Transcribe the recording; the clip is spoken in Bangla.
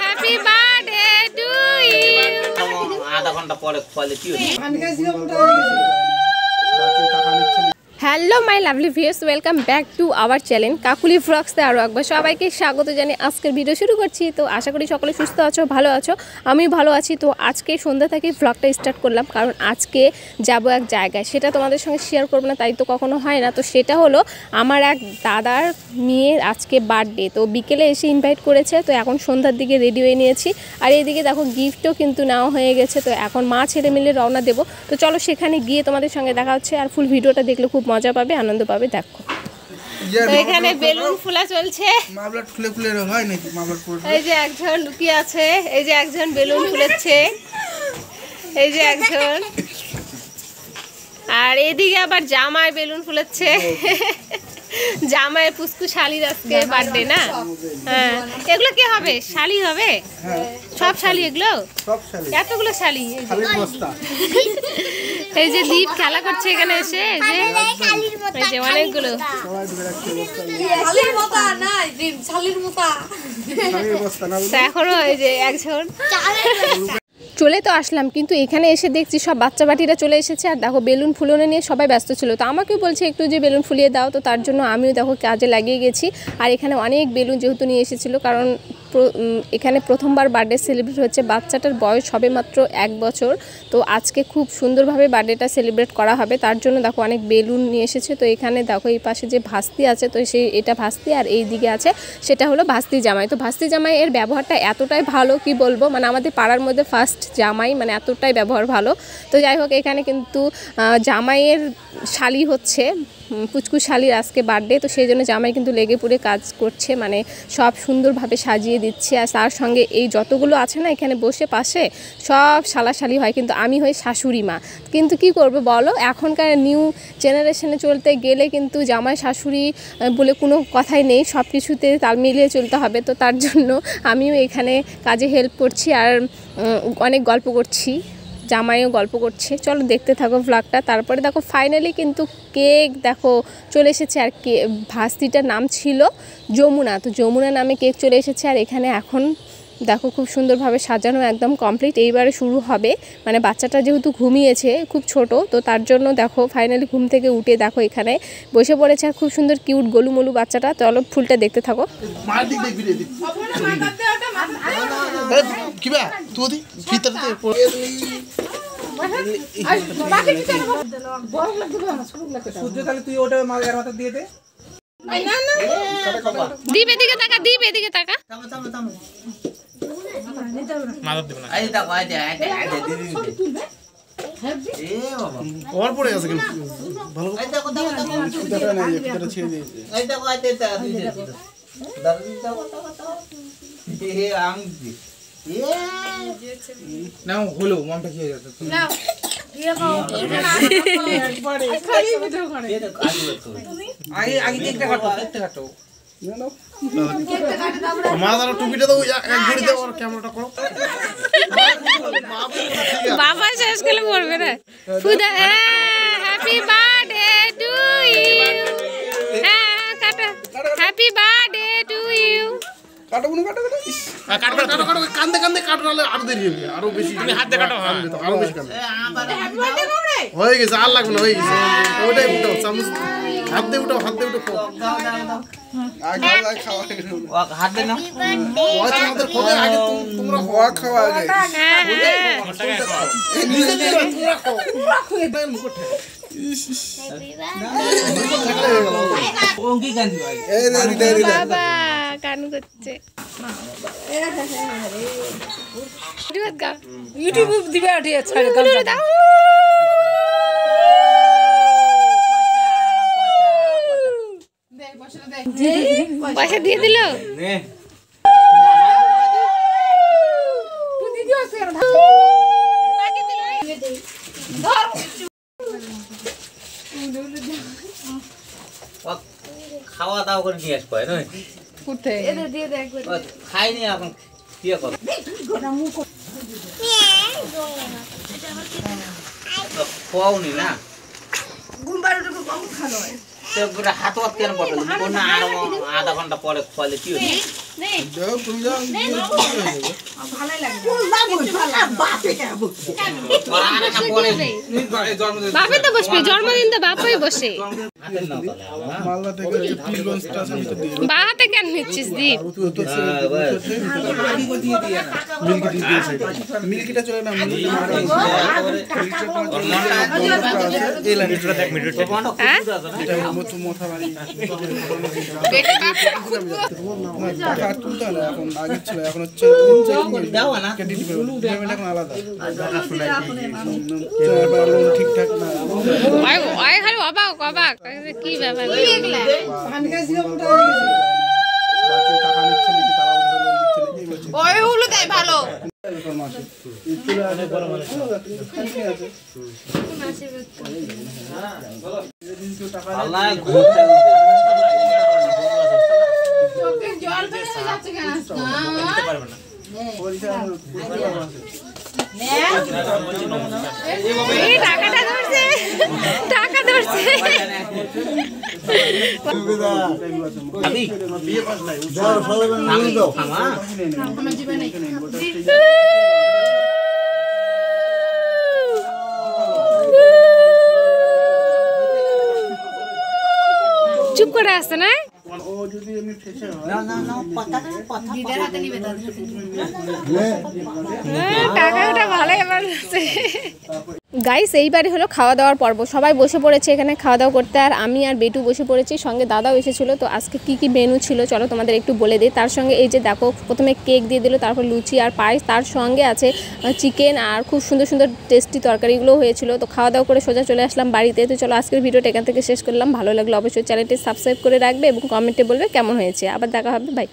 Happy birthday to you. আধা ঘন্টা পরে খোয়ালে কি hello my lovely viewers, welcome back to our channel Kakuli ভ্লগসে আরও একবার সবাইকে স্বাগত জানিয়ে আজকের ভিডিও শুরু করছি। তো আশা করি সকলে সুস্থ আছো, ভালো আছো, আমি ভালো আছি। তো আজকে সন্ধ্যা থেকে ভ্লগটা স্টার্ট করলাম, কারণ আজকে যাব এক জায়গায়, সেটা তোমাদের সঙ্গে শেয়ার করবো না, তাই তো কখনো হয় না। তো সেটা হলো আমার এক দাদার মেয়ের আজকে বার্থডে, তো বিকেলে এসে ইনভাইট করেছে। তো এখন সন্ধ্যার দিকে রেডি হয়ে নিয়েছি, আর এইদিকে দেখো গিফটও কিন্তু নেওয়া হয়ে গেছে। তো এখন মা ছেলে মিলে রওনা দেবো। তো চলো সেখানে গিয়ে তোমাদের সঙ্গে দেখা হচ্ছে, আর ফুল ভিডিওটা দেখলে খুব মজা পাবে, আনন্দ পাবে। দেখো তো এখানে বেলুন ফুলা চলছে, এই যে একজন লুকিয়ে আছে, এই যে একজন বেলুন ফুলাচ্ছে, এই যে একজন, আর এদিকে আবার জামাই বেলুন ফুলাচ্ছে। জামাইয়ের পুষ্কু শালির আজকে বার্থডে না? হ্যাঁ, এগুলো কি হবে? শালি হবে? সব শালি এগুলো? এতগুলো শালি? এই যে দীপ খেলা করছে এখানে এসে, এই যে অনেকগুলো। এখনো এই যে একজন চলে তো আসলাম, কিন্তু এখানে এসে দেখছি সব বাচ্চা বাটিরা চলে এসেছে, আর দেখো বেলুন ফুলানো নিয়ে সবাই ব্যস্ত ছিল। তো আমাকেও বলছে একটু যে বেলুন ফুলিয়ে দাও, তো তার জন্য আমিও দেখো কাজে লাগিয়ে গেছি। আর এখানে অনেক বেলুন যেহেতু নিয়ে এসেছিলো, কারণ এখানে প্রথমবার বার্থডে সেলিব্রেট হচ্ছে, বাচ্চাটার বয়স হবে মাত্র 1 বছর। তো আজকে খুব সুন্দরভাবে বার্থডেটা সেলিব্রেট করা হবে, তার জন্য দেখো অনেক বেলুন নিয়ে এসেছে। তো এখানে দেখো এই পাশে যে ভাস্তি আছে, তো সেই এটা ভাস্তি, আর এই দিকে আছে সেটা হলো ভাস্তি জামাই। তো ভাস্তি জামাই এর ব্যবহারটা এতটাই ভালো, কি বলবো, মানে আমাদের পাড়ার মধ্যে ফার্স্ট জামাই, মানে এতটাই ব্যবহার ভালো। তো যাই হোক, এখানে কিন্তু জামাইয়ের শালি হচ্ছে, পুচকু শালির আজকে বার্থডে, তো সেই জন্য জামাই কিন্তু লেগে পড়ে কাজ করছে, মানে সব সুন্দরভাবে সাজিয়ে দিচ্ছে। আর তার সঙ্গে এই যতগুলো আছে না এখানে বসে পাশে, সব শালাশালি হয়, কিন্তু আমি হই শাশুড়ি মা। কিন্তু কি করবে বলো, এখনকার নিউ জেনারেশনে চলতে গেলে কিন্তু জামাই শাশুড়ি বলে কোনো কথাই নেই, সব কিছুতে তাল মিলিয়ে চলতে হবে। তো তার জন্য আমিও এখানে কাজে হেল্প করছি, আর অনেক গল্প করছি, জামাইও গল্প করছে। চলো দেখতে থাকো ভ্লগটা। তারপরে দেখো ফাইনালি কিন্তু কেক দেখো চলে এসেছে, আর ভাস্তিটার নাম ছিল যমুনা, তো যমুনা নামে কেক চলে এসেছে। আর এখানে এখন দেখো খুব সুন্দরভাবে সাজানো একদম কমপ্লিট, এইবারে শুরু হবে। মানে বাচ্চাটা যেহেতু ঘুমিয়েছে, খুব ছোট, তো তার জন্য দেখো ফাইনালি ঘুম থেকে উঠে দেখো এখানে বসে পড়েছে, আর খুব সুন্দর কিউট গোলুমলু বাচ্চাটা। চলো ফুলটা দেখতে থাকো। দীপ এদিকে তাকা, দীপ এদিকে তাকা। হলো মনটা কি হয়ে যাচ্ছে? বাবা শেষ করে পড়বে না। হ্যাপি বার্থডে টু ইউ, হ্যাঁ কাটা, হ্যাপি বার্থডে টু ইউ। হয়ে গেছে, আর লাগবে না, হয়ে গেছে। ওইটাই উঠাও, চামচ হাত দিয়ে উঠাও, হাত দিয়ে উঠো। হাত দে না, তোমরা হওয়া খাওয়া আগে বাবা কান করছে। ইউটিউব দিবে পয়সা দিয়ে দিল। খাওয়া দাওয়া করে নিয়ে আসবো খাইনি এখন কি করো, খোয়াওনি না? ঘুম পাড়াটা খুব কম খালো হয়। হাত হাত কেন পড়লো কোন আর আধা ঘন্টা পরে খোয়ালে কি হবে যাও তুমি যাও বাপে তো বসবে, জন্মদিন তো বাপই বসে। হাতের নাও তাহলে মালদা থেকে যে পীরগঞ্জ স্টেশন থেকে দিয়ে বা হাতে কেন নিচ্ছিস দীপ? মিল্কি দিয়ে মিল্কিটা চলে না এই লাইনে দেখ মিনিট হ্যাঁ এটা মতো মাথা বাড়ি টাকা তুলতে না এখন আগে ছিল এখন হচ্ছে দাও না ক্রেডিট পেমেন্ট এখন আলাদা ঠিকঠাক না ওই খালি অবাক অবাক, কি ব্যাপার? বাকি টাকা নিচ্ছে নাকি তারা নিচ্ছে নাকি বলছে ওইগুলো তাই ভালো। আল্লাহ এই টাকাটা ধরছে, টাকা ধরছে। আমি বিয়ে পাস নাই থামা চুপ করে আসছে না? ও যদি এমনি ঠেসে হয় না না না টাকাটা ভালো এবার। গাইস এইবারে হলো খাওয়া দাওয়ার পর্ব, সবাই বসে পড়েছে এখানে খাওয়া দাওয়া করতে, আর আমি আর বেটু বসে পড়েছি, সঙ্গে দাদাও এসেছিলো। তো আজকে কি কি মেনু ছিল চলো তোমাদের একটু বলে দিই। তার সঙ্গে এই যে দেখো প্রথমে কেক দিয়ে দিল, তারপর লুচি আর পায়েস, তার সঙ্গে আছে চিকেন আর খুব সুন্দর সুন্দর টেস্টি তরকারিগুলো হয়েছিল। তো খাওয়া দাওয়া করে সোজা চলে আসলাম বাড়িতে। তো চলো আজকের ভিডিওটা এখান থেকে শেষ করলাম, ভালো লাগলো অবশ্যই চ্যানেলটি সাবস্ক্রাইব করে রাখবে এবং কমেন্টে বলবে কেমন হয়েছে। আবার দেখা হবে, বাই।